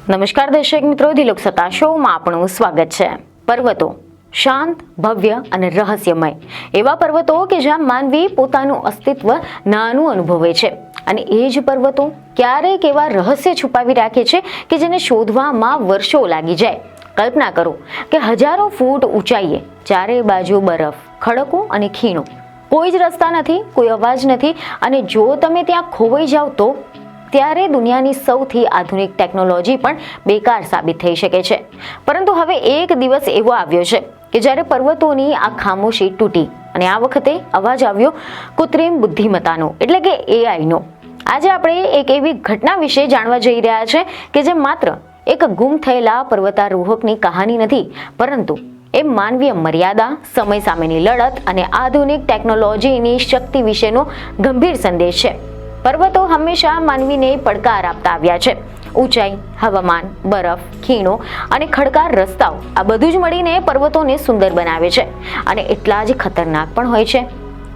નમસ્કાર દર્શક મિત્રો, દિલોક સત્તા શોમાં આપણું સ્વાગત છે. પર્વતો શાંત, ભવ્ય અને રહસ્યમય એવા પર્વતો કે જ્યાં માનવી પોતાનું અસ્તિત્વ નાનું અનુભવે છે. અને એ જ પર્વતો ક્યારેક એવા રહસ્ય છુપાવી રાખે છે કે જેને શોધવામાં વર્ષો લાગી જાય. કલ્પના કરો કે હજારો ફૂટ ઊંચાઈએ ચારે બાજુ બરફ, ખડકો અને ખીણો, કોઈ જ રસ્તા નથી, કોઈ અવાજ નથી, અને જો તમે ત્યાં ખોવાઈ જાવ તો ત્યારે દુનિયાની સૌથી આધુનિક ટેકનોલોજી પણ બેકાર સાબિત થઈ શકે છે. પરંતુ હવે એક દિવસ એવો આવ્યો છે કે જ્યારે પર્વતોની આ ખામોશી તૂટી અને આ વખતે અવાજ આવ્યો કૃત્રિમ બુદ્ધિમત્તાનો, એટલે કે એઆઈનો. આજે આપણે એક એવી ઘટના વિશે જાણવા જઈ રહ્યા છે કે જે માત્ર એક ગુમ થયેલા પર્વતારોહકની કહાની નથી, પરંતુ એ માનવીય મર્યાદા, સમય સામેની લડત અને આધુનિક ટેકનોલોજીની શક્તિ વિશેનો ગંભીર સંદેશ છે. પર્વતો હંમેશા માનવીને પડકાર આપતા આવ્યા છે. ઊંચાઈ, હવામાન, બરફ, ખીણો અને ખડકાર રસ્તાઓ, આ બધું જ મળીને પર્વતોને સુંદર બનાવે છે અને એટલા જ ખતરનાક પણ હોય છે.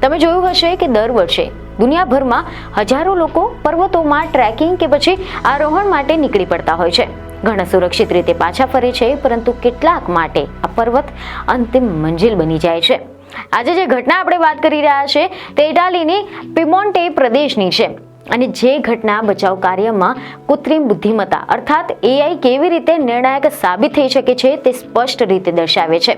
તમે જોયું હશે કે દર વર્ષે દુનિયાભરમાં હજારો લોકો પર્વતોમાં ટ્રેકિંગ કે પછી આરોહણ માટે નીકળી પડતા હોય છે. ઘણા સુરક્ષિત રીતે પાછા ફરે છે, પરંતુ કેટલાક માટે આ પર્વત અંતિમ મંજિલ બની જાય છે. આજે જે ઘટના આપણે વાત કરી રહ્યા છે તે ઇટાલીની પિમોન્ટે પ્રદેશની છે, અને જે ઘટના બચાવ કાર્યમાં કૃત્રિમ બુદ્ધિમત્તા અર્થાત એઆઈ કેવી રીતે નિર્ણાયક સાબિત થઈ શકે છે તે સ્પષ્ટ રીતે દર્શાવે છે.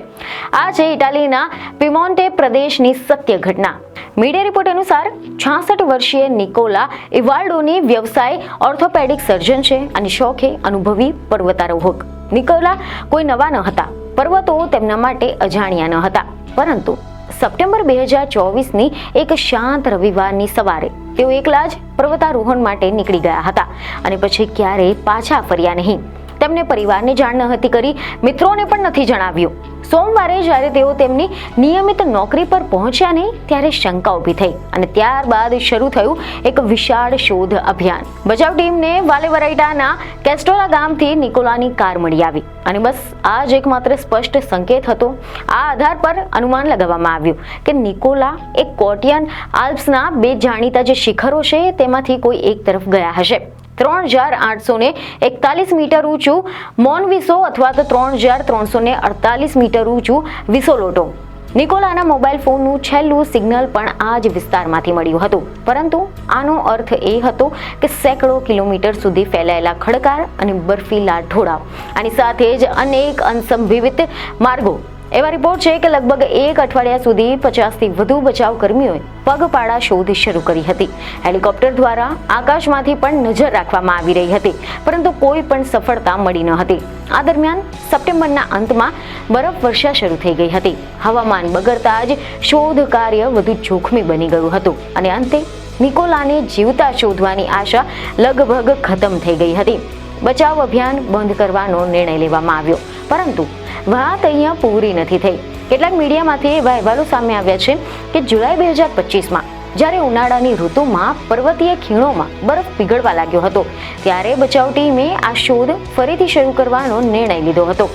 આ છે ઇટાલીના પિમોન્ટે પ્રદેશની સત્ય ઘટના. મીડિયા રિપોર્ટ અનુસાર 66 વર્ષીય નિકોલા ઇવાલ્ડોની વ્યવસાય ઓર્થોપેડિક સર્જન છે અને શોખે અનુભવી પર્વતારોહક. નિકોલા કોઈ નવા ન હતા, પર્વતો તેમના માટે અજાણ્યા ન હતા, પરંતુ સપ્ટેમ્બર 2024ની એક શાંત રવિવારની સવારે તેઓ એકલા જ પર્વતારોહણ માટે નીકળી ગયા હતા અને પછી ક્યારેય પાછા ફર્યા નહીં. તેમને પરિવારને જાણ ન હતી કરી, મિત્રોને પણ નથી જણાવ્યું. સોમવારે જ્યારે તેઓ તેમની નિયમિત નોકરી પર પહોંચ્યા નહીં ત્યારે શંકા ઊભી થઈ અને ત્યારબાદ શરૂ થયું એક વિશાળ શોધ અભિયાન. બચાવ ટીમને વાલેવરાઇટાના કેસ્ટોલા ગામથી નિકોલાની કાર મળી આવી અને બસ આ જ એકમાત્ર સ્પષ્ટ સંકેત હતો. આ આધાર પર અનુમાન લગાવવામાં આવ્યું કે નિકોલા એક કોટિયન આલ્પ્સના બે જાણીતા જે શિખરો છે તેમાંથી કોઈ એક તરફ ગયા હશે. 3841 મીટર ઊંચું મોનવિસો અથવા તો 3348 મીટર ઊંચું વિસોલોટો. નિકોલાના મોબાઈલ ફોનનું છેલ્લું સિગ્નલ પણ આ જ વિસ્તારમાંથી મળ્યું હતું, પરંતુ આનો અર્થ એ હતો કે સેંકડો કિલોમીટર સુધી ફેલાયેલા ખડકાર અને બર્ફીલા ઢોળાવ, આની સાથે જ અનેક અસંભવિત માર્ગો. એવા રિપોર્ટ છે કે લગભગ એક અઠવાડિયા સુધી 50થી વધુ બચાવ કર્મીઓએ પગપાળા શોધ શરૂ કરી હતી. હેલિકોપ્ટર દ્વારા આકાશમાંથી પણ નજર રાખવામાં આવી રહી હતી, પરંતુ કોઈ પણ સફળતા મળી ન હતી. આ દરમિયાન સપ્ટેમ્બરના અંતમાં બરફ વર્ષા શરૂ થઈ ગઈ હતી. હવામાન બગડતા જ શોધ કાર્ય વધુ જોખમી બની ગયું હતું અને અંતે નિકોલાને જીવતા શોધવાની આશા લગભગ ખતમ થઈ ગઈ હતી. બચાવ અભિયાન બંધ કરવાનો નિર્ણય લેવામાં આવ્યો, પરંતુ વાત અહીંયા પૂરી નથી થઈ. કેટલાક મીડિયામાંથી એવા અહેવાલો સામે આવ્યા છે કે જુલાઈ 2025માં જ્યારે ઉનાળાની ઋતુમાં પર્વતીય ખીણોમાં બરફ પીગળવા લાગ્યો હતો ત્યારે બચાવ ટીમે આ શોધ ફરીથી શરૂ કરવાનો નિર્ણય લીધો હતો.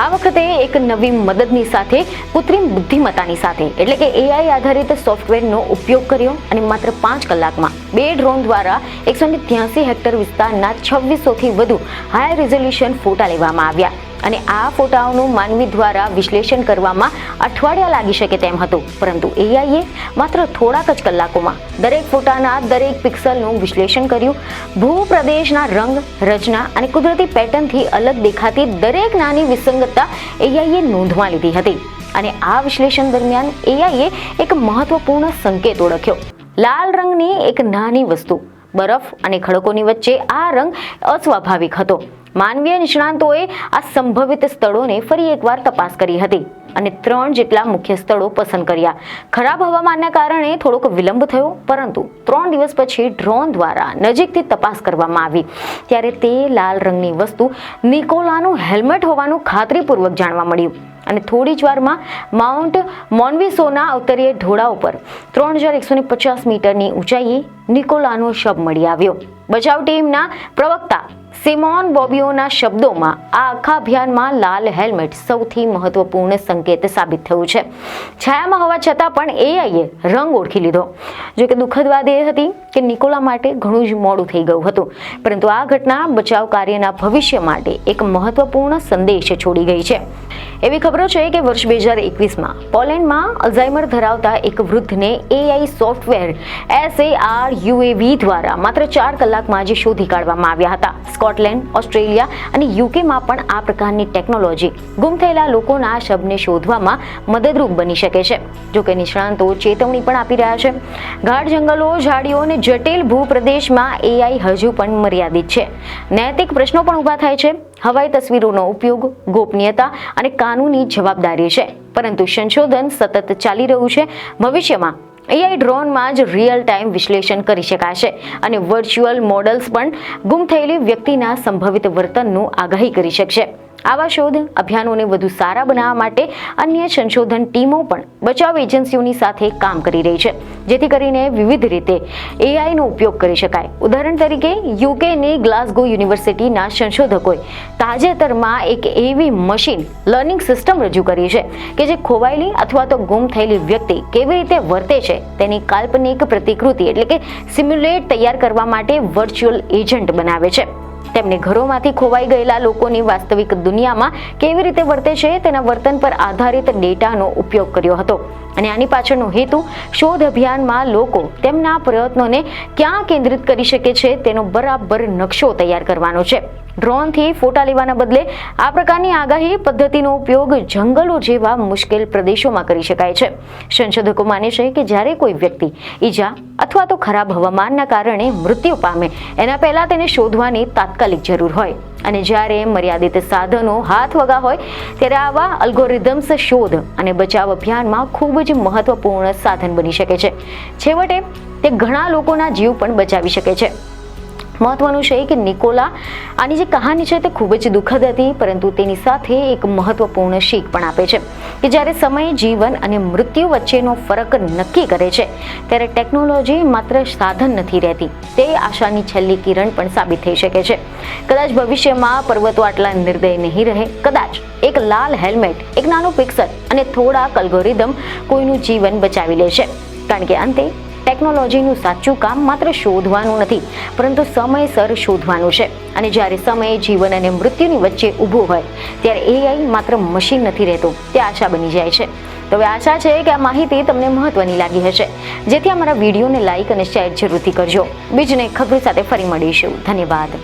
આ વખતે એક નવી મદદની સાથે, કૃત્રિમ બુદ્ધિમત્તાની સાથે, એટલે કે એઆઈ આધારિત સોફ્ટવેરનો ઉપયોગ કર્યો અને માત્ર 5 કલાકમાં 2 ડ્રોન દ્વારા 183 હેક્ટર વિસ્તારના 2600થી વધુ હાઈ રિઝોલ્યુશન ફોટા લેવામાં આવ્યા. અને આ ફોટાઓનું માનવી દ્વારા વિશ્લેષણ કરવામાં અઠવાડિયા લાગી શકે તેમ હતું, પરંતુ એઆઈએ માત્ર થોડાક જ કલાકોમાં દરેક ફોટાના દરેક પિક્સલનું વિશ્લેષણ કર્યું. ભૂપ્રદેશના રંગ, રચના અને કુદરતી પેટર્નથી અલગ દેખાતી દરેક નાની વિસંગતતા એઆઈએ નોંધમાં લીધી હતી. અને આ વિશ્લેષણ દરમિયાન એઆઈએ એક મહત્વપૂર્ણ સંકેત ઓળખ્યો. લાલ રંગની એક નાની વસ્તુ બરફ અને ખડકોની વચ્ચે. આ રંગ અસ્વાભાવિક હતો. માનવીય નિષ્ણાંતોએ આ સંભવિત સ્થળોને ફરી એકવાર તપાસ કરી હતી અને 3 જેટલા મુખ્ય સ્થળો પસંદ કર્યા. ખરાબ હવામાનના કારણે થોડોક વિલંબ થયો, પરંતુ 3 દિવસ પછી ડ્રોન દ્વારા નજીકથી તપાસ કરવામાં આવી ત્યારે તે લાલ રંગની વસ્તુ નિકોલાનું હેલ્મેટ હોવાનું ખાતરીપૂર્વક જાણવા મળ્યું. અને થોડી જ વારમાં માઉન્ટ મોનવિસોના ઉત્તરીય ઢોળાવ પર 3150 મીટરની ઊંચાઈએ નિકોલાનો શબ મળી આવ્યો. બચાવ ટીમના પ્રવક્તા સિમોન બોબિયોના શબ્દોમાં આ આખા અભિયાનમાં લાલ હેલ્મેટ સૌથી મહત્વપૂર્ણ સંકેત સાબિત થયું છે. છાયામાં હોવા છતાં પણ એઆઈએ રંગ ઓળખી લીધો. જો કે દુઃખદ વાત એ હતી કે નિકોલા માટે ઘણું જ મોડું થઈ ગયું હતું, પરંતુ આ ઘટના બચાવ કાર્યના ભવિષ્ય માટે એક મહત્વપૂર્ણ સંદેશ છોડી ગઈ છે. એવી ખબરો છે કે વર્ષ 2021માં પોલેન્ડમાં અલ્ઝાઇમર ધરાવતા એક વૃદ્ધને એઆઈ સોફ્ટવેર SAR-UAV દ્વારા માત્ર 4 કલાકમાં જ શોધી કાઢવામાં આવ્યા હતા. સ્કોટલેન્ડ, ઓસ્ટ્રેલિયા અને યુકેમાં પણ આ પ્રકારની ટેકનોલોજી ગુમ થયેલા લોકોના શબને શોધવામાં મદદરૂપ બની શકે છે. જોકે નિષ્ણાંતો ચેતવણી પણ આપી રહ્યા છે. ગાઢ જંગલો, ઝાડીઓ અને જટિલ ભૂપ્રદેશમાં એઆઈ હજુ પણ મર્યાદિત છે. નૈતિક પ્રશ્નો પણ ઊભા થાય છે. હવાઈ તસવીરોનો ઉપયોગ, ગોપનીયતા અને કાનૂની જવાબદારી છે, પરંતુ સંશોધન સતત ચાલી રહ્યું છે. ભવિષ્યમાં એઆઈ ડ્રોનમાં જ રિયલ ટાઈમ વિશ્લેષણ કરી શકાશે અને વર્ચ્યુઅલ મોડલ્સ પણ ગુમ થયેલી વ્યક્તિના સંભવિત વર્તનનું આગાહી કરી શકશે. આવા શોધ અભિયાનોને વધુ સારા બનાવવા માટે અન્ય સંશોધન ટીમો પણ બચાવ એજન્સીઓની સાથે કામ કરી રહી છે, જેથી કરીને વિવિધ રીતે એઆઈનો ઉપયોગ કરી શકાય. ઉદાહરણ તરીકે યુકેની ગ્લાસગો યુનિવર્સિટીના સંશોધકોએ તાજેતરમાં એક એવી મશીન લર્નિંગ સિસ્ટમ રજૂ કરી છે કે જે ખોવાયેલી અથવા તો ગુમ થયેલી વ્યક્તિ કેવી રીતે વર્તે છે તેની કાલ્પનિક પ્રતિકૃતિ એટલે કે સિમ્યુલેટ તૈયાર કરવા માટે વર્ચ્યુઅલ એજન્ટ બનાવે છે. તેમને ઘરોમાંથી ખોવાઈ ગયેલા લોકોની વાસ્તવિક દુનિયામાં કેવી રીતે વર્તે છે તેના વર્તન પર આધારિત ડેટાનો ઉપયોગ કર્યો હતો. અને આની પાછળનો હેતુ શોધ અભિયાનમાં લોકો તેમના પ્રયત્નોને ક્યાં કેન્દ્રિત કરી શકે છે તેનો બરાબર નકશો તૈયાર કરવાનો છે. ડ્રોનથી ફોટા લેવાના બદલે આ પ્રકારની આગાહી પદ્ધતિનો ઉપયોગ જંગલો જેવા મુશ્કેલ પ્રદેશોમાં કરી શકાય છે. સંશોધકો માને છે કે જ્યારે કોઈ વ્યક્તિ ઈજા અથવા તો ખરાબ હવામાનના કારણે મૃત્યુ પામે એના પહેલા તેને શોધવાની તાત્કાલિક જરૂર હોય, અને જ્યારે મર્યાદિત સાધનો હાથ વગા હોય ત્યારે આવા અલ્ગોરિધમ્સ શોધ અને બચાવ અભિયાનમાં ખૂબ જ મહત્વપૂર્ણ સાધન બની શકે છે. છેવટે તે ઘણા લોકોના જીવ પણ બચાવી શકે છે. મહત્વનું છે કે નિકોલા આની જે કહાની છે તે ખૂબ જ દુઃખદ હતી, પરંતુ તેની સાથે એક મહત્વપૂર્ણ શીખ પણ આપે છે કે જ્યારે સમય, જીવન અને મૃત્યુ વચ્ચેનો ફરક નક્કી કરે છે ત્યારે ટેકનોલોજી માત્ર સાધન નથી રહેતી, તે આશાની છેલ્લી કિરણ પણ સાબિત થઈ શકે છે. કદાચ ભવિષ્યમાં પર્વતો આટલા નિર્દય નહીં રહે, કદાચ એક લાલ હેલ્મેટ, એક નાનું પિક્સલ અને થોડાક અલ્ગોરિધમ કોઈનું જીવન બચાવી લે છે. કારણ કે અંતે ટેકનોલોજીનું સાચું કામ માત્ર શોધવાનું નથી, પરંતુ સમયસર શોધવાનું છે. અને જ્યારે સમય, જીવન અને મૃત્યુની વચ્ચે ઊભો હોય ત્યારે એઆઈ માત્ર મશીન નથી રહેતું, તે આશા બની જાય છે. તો હવે આશા છે કે આ માહિતી તમને મહત્વની લાગી હશે, જેથી અમારા વિડીયોને લાઈક અને શેર જરૂરથી કરજો. બીજને ખબર સાથે ફરી મળીશું. ધન્યવાદ.